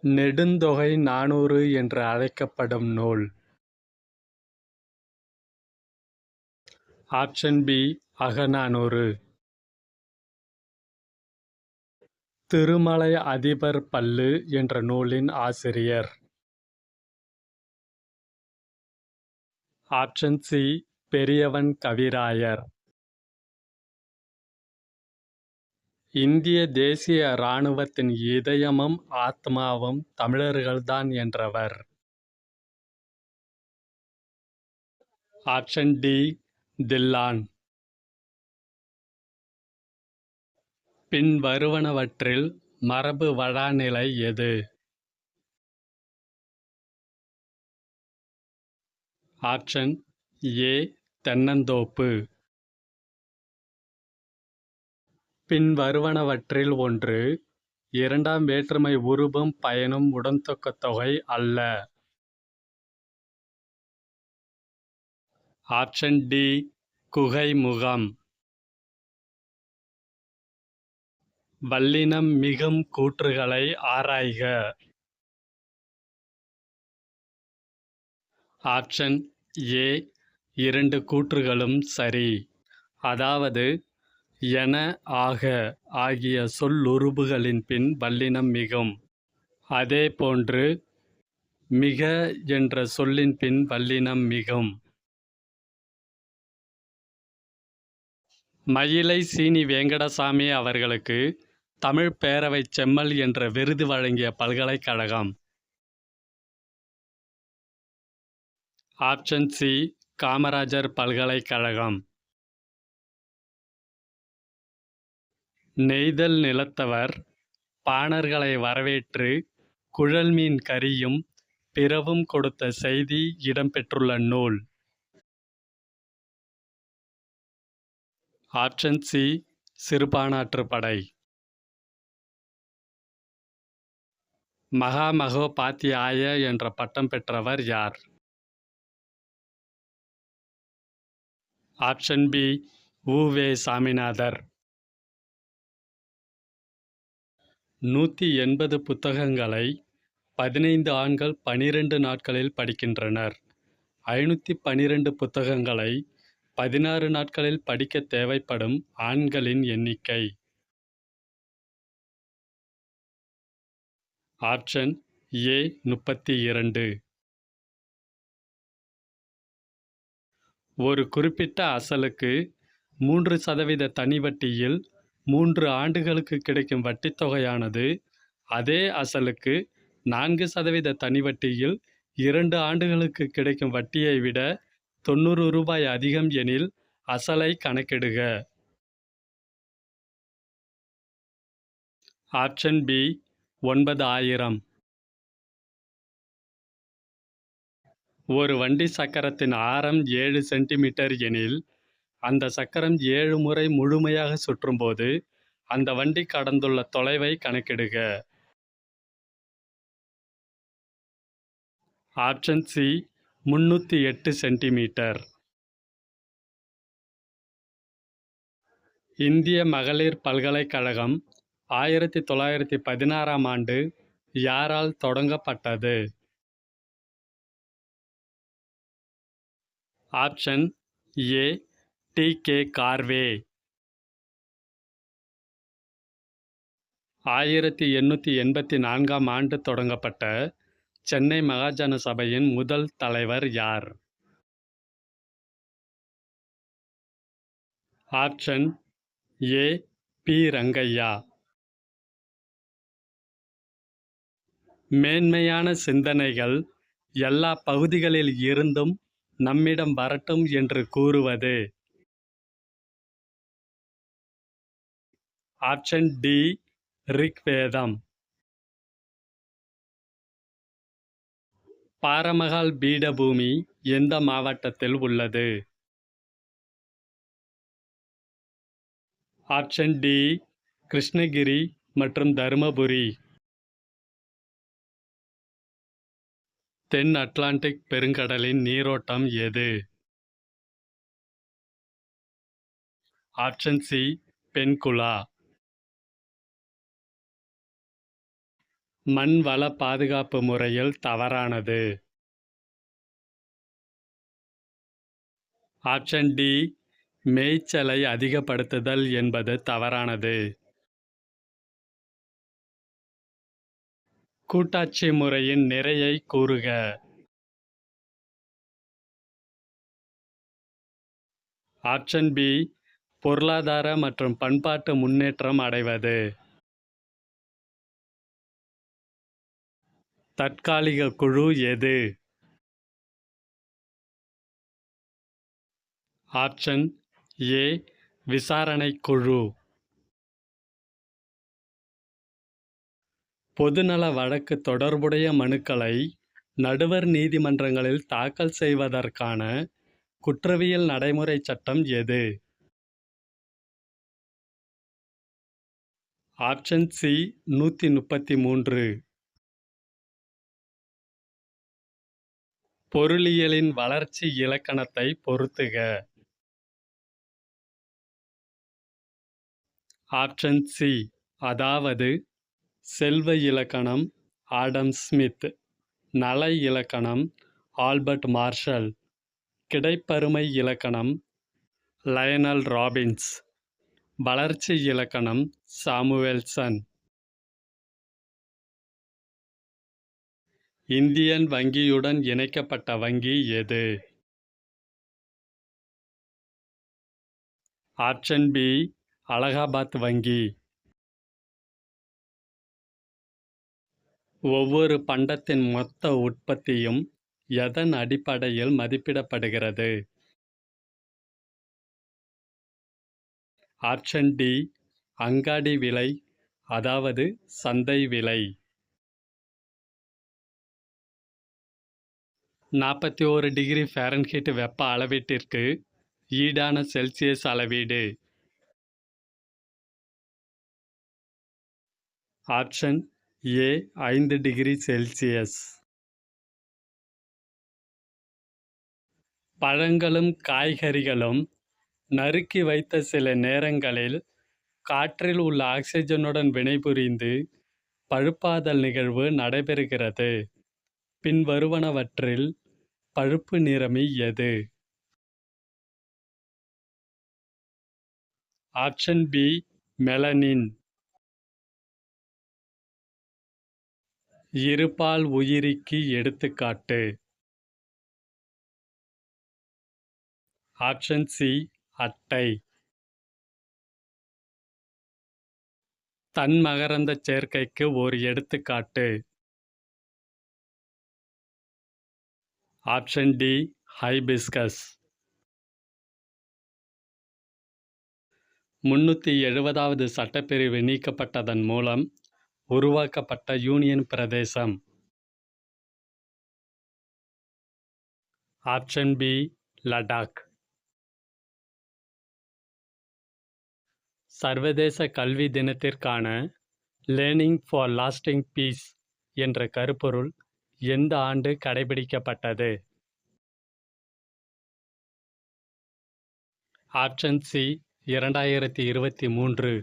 நெடுந்தொகை 400 என்று அழைக்கப்படும் நூல். Option B Akananuru. திருமலை அதிபர் பல்லு என்ற நூலின் ஆசிரியர். ஆப்ஷன் சி பெரியவன் கவிராயர். இந்திய தேசிய இராணுவத்தின் இதயமும் ஆத்மாவும் தமிழர்கள்தான் என்றவர். ஆப்ஷன் டி தில்லான். பின் வருவனவற்றில் மரபு வழாநிலை எது? ஆப்ஷன் ஏ தென்னந்தோப்பு. பின் வருவனவற்றில் ஒன்று. இரண்டாம் வேற்றுமை உருபும் பயனும் உடன்தொக்க தொகை அல்ல. ஆப்ஷன் டி குகைமுகம். வல்லினம் மிகும் கூற்றுகளை ஆராய்க. ஆப்ஷன் ஏ இரண்டு கூற்றுகளும் சரி. அதாவது என ஆக ஆகிய சொல்லுருபுகளின் பின் வல்லினம் மிகும். அதேபோன்று மிக என்ற சொல்லின் பின் வல்லினம் மிகும். மயிலை சீனி வேங்கடசாமி அவர்களுக்கு தமிழ் பேரவைச் செம்மல் என்ற விருது வழங்கிய பல்கலைக்கழகம். ஆப்ஷன் சி காமராஜர் பல்கலைக்கழகம். நெய்தல் நிலத்தவர் பாணர்களை வரவேற்று குழல்மீன் கறியும் பிறவும் கொடுத்த செய்தி இடம்பெற்றுள்ள நூல். Option C Sirupanatruppadai. மகாமகோபாத்தியாய என்ற பட்டம் பெற்றவர் யார்? Option B உ.வே. சாமிநாதர். 180 புத்தகங்களை 15 ஆண்கள் 12 நாட்களில் படிக்கின்றனர். 512 புத்தகங்களை 16 நாட்களில் படிக்க தேவைப்படும் ஆண்களின் எண்ணிக்கை. Option A 32. ஒரு குறிப்பிட்ட அசலுக்கு 3% தனி வட்டியில் 3 ஆண்டுகளுக்கு கிடைக்கும் வட்டித் தொகையானது அதே அசலுக்கு 4% தனி வட்டியில் 2 ஆண்டுகளுக்கு கிடைக்கும் வட்டியை விட 90 ரூபாய் அதிகம் எனில் அசலை கணக்கிடுக. Option B 9000. ஒரு வண்டி சக்கரத்தின் ஆரம் 7 சென்டிமீட்டர் எனில் அந்த சக்கரம் 7 முறை முழுமையாக சுற்றும்போது அந்த வண்டி கடந்துள்ள தொலைவை கணக்கிடுக. Option C 308 centimetre. இந்திய மகளிர் பல்கலைக்கழகம் 1916ஆம் ஆண்டு யாரால் தொடங்கப்பட்டது? Option A D K. கார்வே. 1884ஆம் ஆண்டு தொடங்கப்பட்ட சென்னை மகாஜன சபையின் முதல் தலைவர் யார்? Option A P. ரங்கையா. மேன்மையான சிந்தனைகள் எல்லா பகுதிகளில் இருந்தும் நம்மிடம் வரட்டும் என்று கூறுவது. ஆப்ஷன் டி ரிக்வேதம். பாரமகால் பீடபூமி எந்த மாவட்டத்தில் உள்ளது? ஆப்ஷன் டி கிருஷ்ணகிரி மற்றும் தருமபுரி. தென் அட்லாண்டிக் பெருங்கடலின் நீரோட்டம் எது? Option C Benguela. மண் வள பாதுகாப்பு முறையில் தவறானது. ஆப்ஷன் டி, மேய்ச்சலை அதிகப்படுத்துதல் என்பது தவறானது. கூட்டாட்சி முறையின் நிறையை கூறுக. ஆப்ஷன் பி, பொருளாதார மற்றும் பண்பாட்டு முன்னேற்றம் அடைவது. தற்காலிக குழு எது? ஆப்ஷன் ஏ, விசாரணை குழு. பொதுநல வழக்கு தொடர்புடைய மனுக்களை நடுவர் நீதிமன்றங்களில் தாக்கல் செய்வதற்கான குற்றவியல் நடைமுறை சட்டம் எது? Option C, 133. பொருளியலின் வளர்ச்சி இலக்கணத்தை பொருத்துக. ஆப்ஷன் சி, அதாவது செல்வ இலக்கணம் ஆடம் ஸ்மித், நல இலக்கணம் ஆல்பர்ட் மார்ஷல், கிடைப்பருமை இலக்கணம் லயனல் ராபின்ஸ், வளர்ச்சி இலக்கணம் சாமுவேல்சன். இந்தியன் வங்கியுடன் இணைக்கப்பட்ட வங்கி எது? ஆப்ஷன் பி, அலகாபாத் வங்கி. ஒவ்வொரு பண்டத்தின் மொத்த உற்பத்தியும் எதன் அடிப்படையில் மதிப்பிடப்படுகிறது? ஆப்ஷன் டி, அங்காடி விலை, அதாவது சந்தை விலை. 41 டிகிரி ஃபாரன்ஹீட் வெப்ப அளவீட்டிற்கு ஈடான செல்சியஸ் அளவீடு. Option A, 5 degree Celsius. பழங்களும் காய்கறிகளும் நறுக்கி வைத்த சில நேரங்களில் காற்றில் உள்ள ஆக்சிஜனுடன் வினைபுரிந்து பழுப்பாதல் நிகழ்வு நடைபெறுகிறது. பின்வருவனவற்றில் பழுப்பு நிறமி எது? Option B, melanin. இருபால் உயிரிக்கு எடுத்துக்காட்டு. ஆப்ஷன் சி, அட்டை. தன்மகரந்த சேர்க்கைக்கு ஒரு எடுத்துக்காட்டு. Option D, hibiscus. 370வது சட்டப்பிரிவு நீக்கப்பட்டதன் மூலம் உருவாக்கப்பட்ட யூனியன் பிரதேசம். Option B, Ladakh. சர்வதேச கல்வி தினத்திற்கான லேர்னிங் ஃபார் லாஸ்டிங் பீஸ் என்ற கருப்பொருள் எந்த ஆண்டு கடைபிடிக்கப்பட்டது? Option C, 2023.